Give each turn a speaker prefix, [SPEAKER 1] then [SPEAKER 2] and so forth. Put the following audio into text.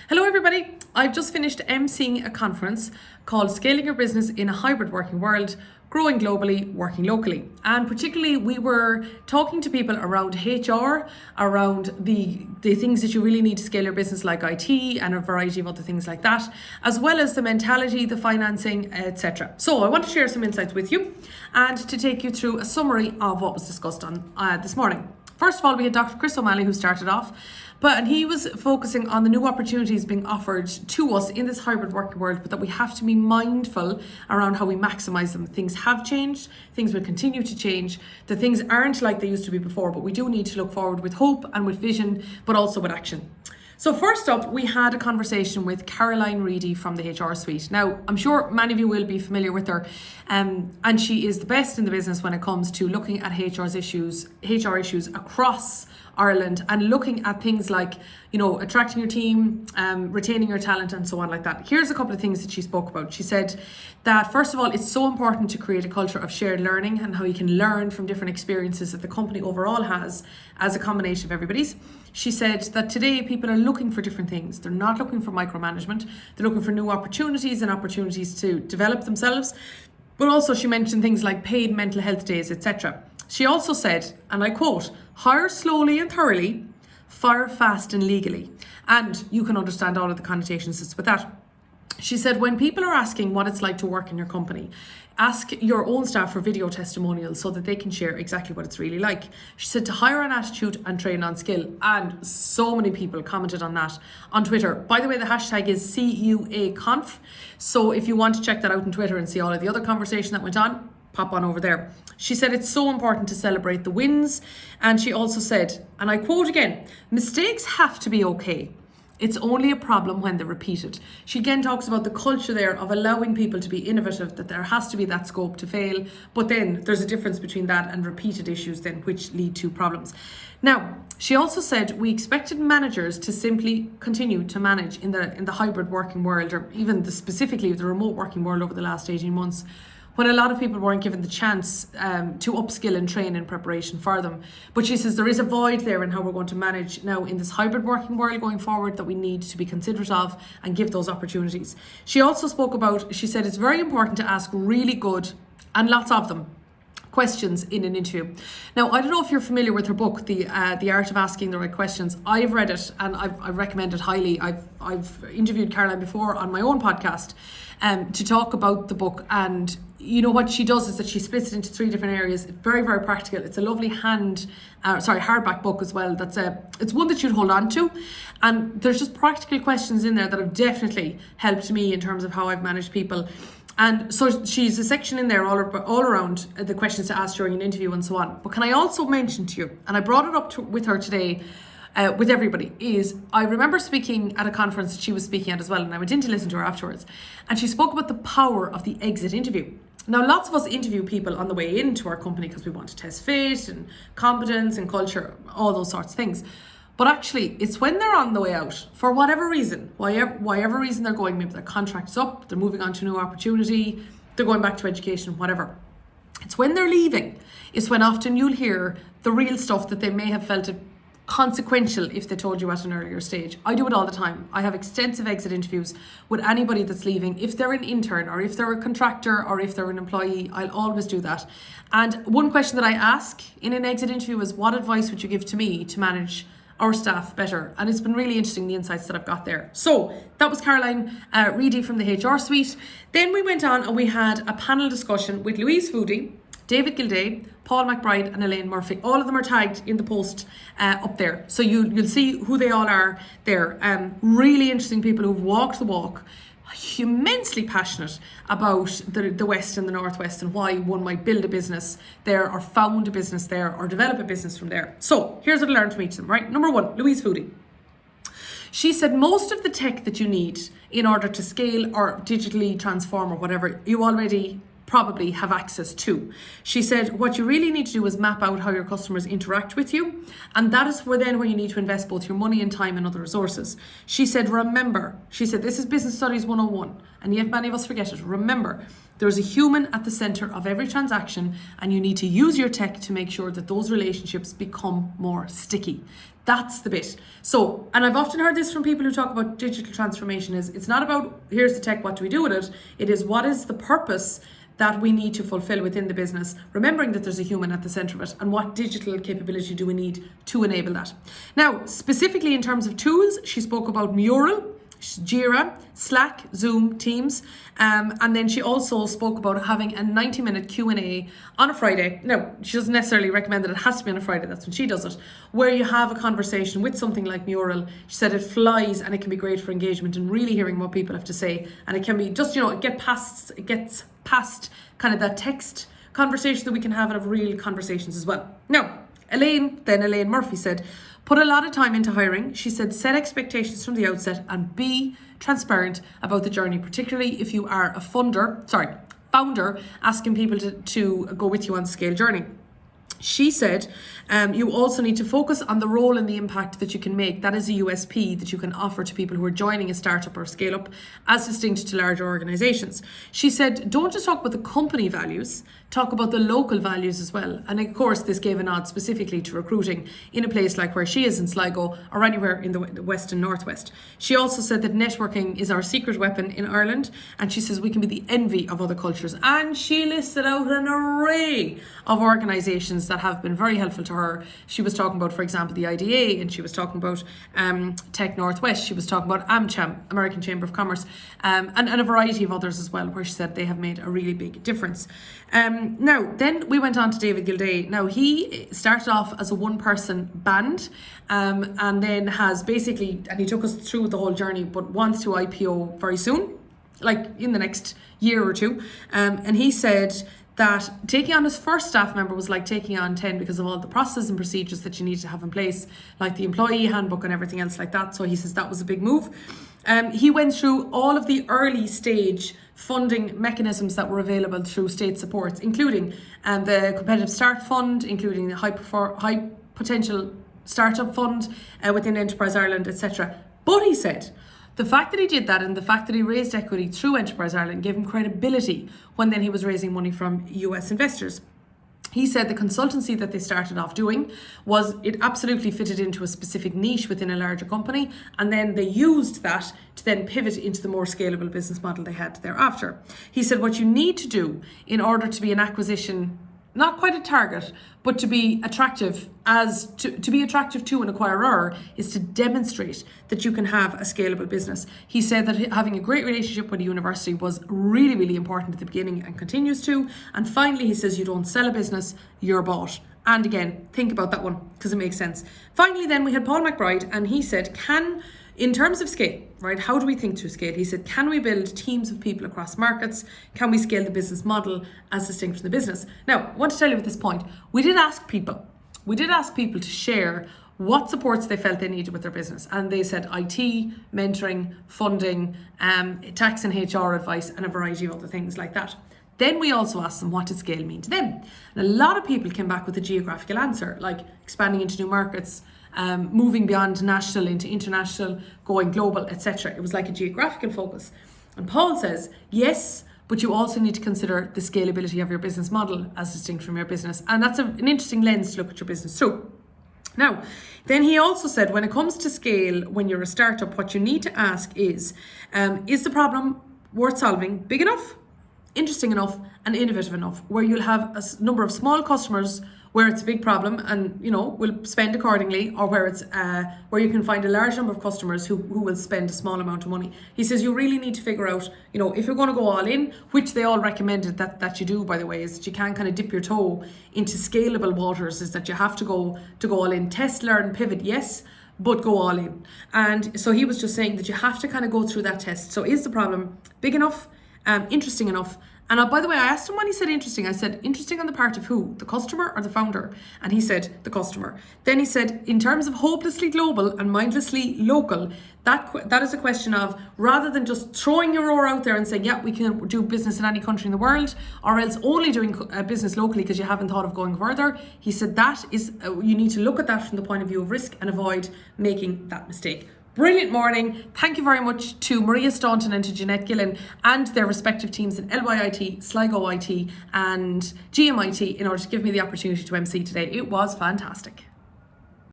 [SPEAKER 1] Hello everybody, I've just finished emceeing a conference called Scaling Your Business in a Hybrid Working World, Growing Globally, Working Locally. And particularly we were talking to people around HR, around the things that you really need to scale your business like IT and a variety of other things like that, as well as the mentality, the financing, etc. So I want to share some insights with you and to take you through a summary of what was discussed on this morning. First of all, we had Dr. Chris O'Malley who started off, and he was focusing on the new opportunities being offered to us in this hybrid working world, but that we have to be mindful around how we maximise them. Things have changed, things will continue to change, the things aren't like they used to be before, but we do need to look forward with hope and with vision, but also with action. So first up, we had a conversation with Elaine Reidy from the HR suite. Now, I'm sure many of you will be familiar with her, and she is the best in the business when it comes to looking at HR issues across Ireland and looking at things like, attracting your team, retaining your talent and so on like that. Here's a couple of things that she spoke about. She said that, first of all, it's so important to create a culture of shared learning and how you can learn from different experiences that the company overall has as a combination of everybody's. She said that today people are looking for different things. They're not looking for micromanagement. They're looking for new opportunities and opportunities to develop themselves. But also she mentioned things like paid mental health days, etc. She also said, and I quote, "Hire slowly and thoroughly, fire fast and legally." And you can understand all of the connotations that's with that. She said, when people are asking what it's like to work in your company, ask your own staff for video testimonials so that they can share exactly what it's really like. She said to hire on attitude and train on skill. And so many people commented on that on Twitter. By the way, the hashtag is CUAConf. So if you want to check that out on Twitter and see all of the other conversation that went on, pop on over there. She said it's so important to celebrate the wins. And she also said, and I quote again, "Mistakes have to be okay. It's only a problem when they're repeated." She again talks about the culture there of allowing people to be innovative, that there has to be that scope to fail, but then there's a difference between that and repeated issues then which lead to problems. Now, she also said we expected managers to simply continue to manage in the hybrid working world, or even specifically the remote working world over the last 18 months, when a lot of people weren't given the chance to upskill and train in preparation for them. But she says there is a void there in how we're going to manage now in this hybrid working world going forward that we need to be considerate of and give those opportunities. She also spoke about, she said it's very important to ask really good, and lots of them, questions in an interview. Now, I don't know if you're familiar with her book, The Art of Asking the Right Questions. I've read it and I recommend it highly. I've interviewed Caroline before on my own podcast to talk about the book, and what she does is that she splits it into 3 different areas. It's very, very practical. It's a lovely hardback book as well. It's one that you'd hold on to, and there's just practical questions in there that have definitely helped me in terms of how I've managed people. And so she's a section in there all around the questions to ask during an interview and so on. But can I also mention to you, and I brought it up with her today, with everybody, is I remember speaking at a conference that she was speaking at as well, and I went in to listen to her afterwards, and she spoke about the power of the exit interview. Now, lots of us interview people on the way into our company because we want to test fit and competence and culture, all those sorts of things. But actually, it's when they're on the way out, for whatever reason, whatever reason they're going, maybe their contract's up, they're moving on to a new opportunity, they're going back to education, whatever. It's when they're leaving, it's when often you'll hear the real stuff that they may have felt it consequential if they told you at an earlier stage. I do it all the time. I have extensive exit interviews with anybody that's leaving. If they're an intern or if they're a contractor or if they're an employee, I'll always do that. And one question that I ask in an exit interview is, what advice would you give to me to manage our staff better? And it's been really interesting, the insights that I've got there. So that was Elaine Reidy from the HR suite. Then we went on and we had a panel discussion with Louise Hoody, David Gilday, Paul McBride and Elaine Murphy. All of them are tagged in the post up there. So you'll see who they all are there. Really interesting people who've walked the walk, immensely passionate about the West and the Northwest and why one might build a business there or found a business there or develop a business from there. So here's what I learned from each of them, right? Number 1, Louise Hoody. She said most of the tech that you need in order to scale or digitally transform or whatever, you already probably have access to. She said what you really need to do is map out how your customers interact with you, and that is where you need to invest both your money and time and other resources. She said this is business studies 101, and yet many of us forget it. Remember, there's a human at the center of every transaction, and you need to use your tech to make sure that those relationships become more sticky. That's the bit. So, and I've often heard this from people who talk about digital transformation, is it's not about here's the tech, what do we do with it? It is what is the purpose that we need to fulfill within the business, remembering that there's a human at the center of it, and what digital capability do we need to enable that. Now, specifically in terms of tools, she spoke about Mural, Jira, Slack, Zoom, Teams, and then she also spoke about having a 90-minute Q&A on a Friday. Now, she doesn't necessarily recommend that it has to be on a Friday, that's when she does it, where you have a conversation with something like Mural. She said it flies and it can be great for engagement and really hearing what people have to say, and it can be just, it gets past kind of that text conversation that we can have and have real conversations as well. Now, Elaine Murphy said, put a lot of time into hiring. She said, set expectations from the outset and be transparent about the journey, particularly if you are a founder asking people to go with you on the scale journey. She said, you also need to focus on the role and the impact that you can make. That is a USP that you can offer to people who are joining a startup or scale up, as distinct to larger organizations. She said, don't just talk about the company values, talk about the local values as well. And of course, this gave a nod specifically to recruiting in a place like where she is in Sligo or anywhere in the West and Northwest. She also said that networking is our secret weapon in Ireland. And she says we can be the envy of other cultures. And she listed out an array of organizations that have been very helpful to her. She was talking about, for example, the IDA, and she was talking about Tech Northwest. She was talking about AmCham, American Chamber of Commerce, and a variety of others as well, where she said they have made a really big difference. Now, then we went on to David Gilday. Now, he started off as a one-person band, and then has basically, and he took us through the whole journey, but wants to IPO very soon, like in the next year or two. And he said that taking on his first staff member was like taking on 10 because of all the processes and procedures that you need to have in place, like the employee handbook and everything else like that. So he says that was a big move. He went through all of the early stage funding mechanisms that were available through state supports, including the Competitive Start Fund, including the High Potential Startup Fund within Enterprise Ireland, etc. But he said, the fact that he did that and the fact that he raised equity through Enterprise Ireland gave him credibility when then he was raising money from US investors. He said the consultancy that they started off doing it absolutely fitted into a specific niche within a larger company, and then they used that to then pivot into the more scalable business model they had thereafter. He said what you need to do in order to be an acquisition, not quite a target, but to be attractive to be attractive to an acquirer, is to demonstrate that you can have a scalable business. He said that having a great relationship with a university was really, really important at the beginning and continues to. And finally, he says you don't sell a business, you're bought. And again, think about that one because it makes sense. Finally, then we had Paul McBride, and he said, in terms of scale, right, how do we think to scale? He said, can we build teams of people across markets? Can we scale the business model as distinct from the business? Now, I want to tell you at this point, we did ask people to share what supports they felt they needed with their business. And they said IT, mentoring, funding, tax and HR advice, and a variety of other things like that. Then we also asked them, what did scale mean to them? And a lot of people came back with a geographical answer, like expanding into new markets, moving beyond national into international, going global, etc. It was like a geographical focus. And Paul says, yes, but you also need to consider the scalability of your business model as distinct from your business. And that's an interesting lens to look at your business through. Now, then he also said, when it comes to scale, when you're a startup, what you need to ask is the problem worth solving big enough, interesting enough, and innovative enough, where you'll have a number of small customers where it's a big problem and, will spend accordingly, or where it's where you can find a large number of customers who will spend a small amount of money. He says you really need to figure out, if you're going to go all in, which they all recommended that you do, by the way, is that you can't kind of dip your toe into scalable waters, is that you have to go all in. Test, learn, pivot, yes, but go all in. And so he was just saying that you have to kind of go through that test. So is the problem big enough, interesting enough, And by the way, I asked him when he said interesting. I said, interesting on the part of who? The customer or the founder? And he said, the customer. Then he said, in terms of hopelessly global and mindlessly local, that is a question of, rather than just throwing your oar out there and saying, yeah, we can do business in any country in the world, or else only doing business locally because you haven't thought of going further. He said that is, you need to look at that from the point of view of risk and avoid making that mistake. Brilliant morning. Thank you very much to Maria Staunton and to Jeanette Gillen and their respective teams in LYIT, Sligo IT and GMIT in order to give me the opportunity to MC today. It was fantastic.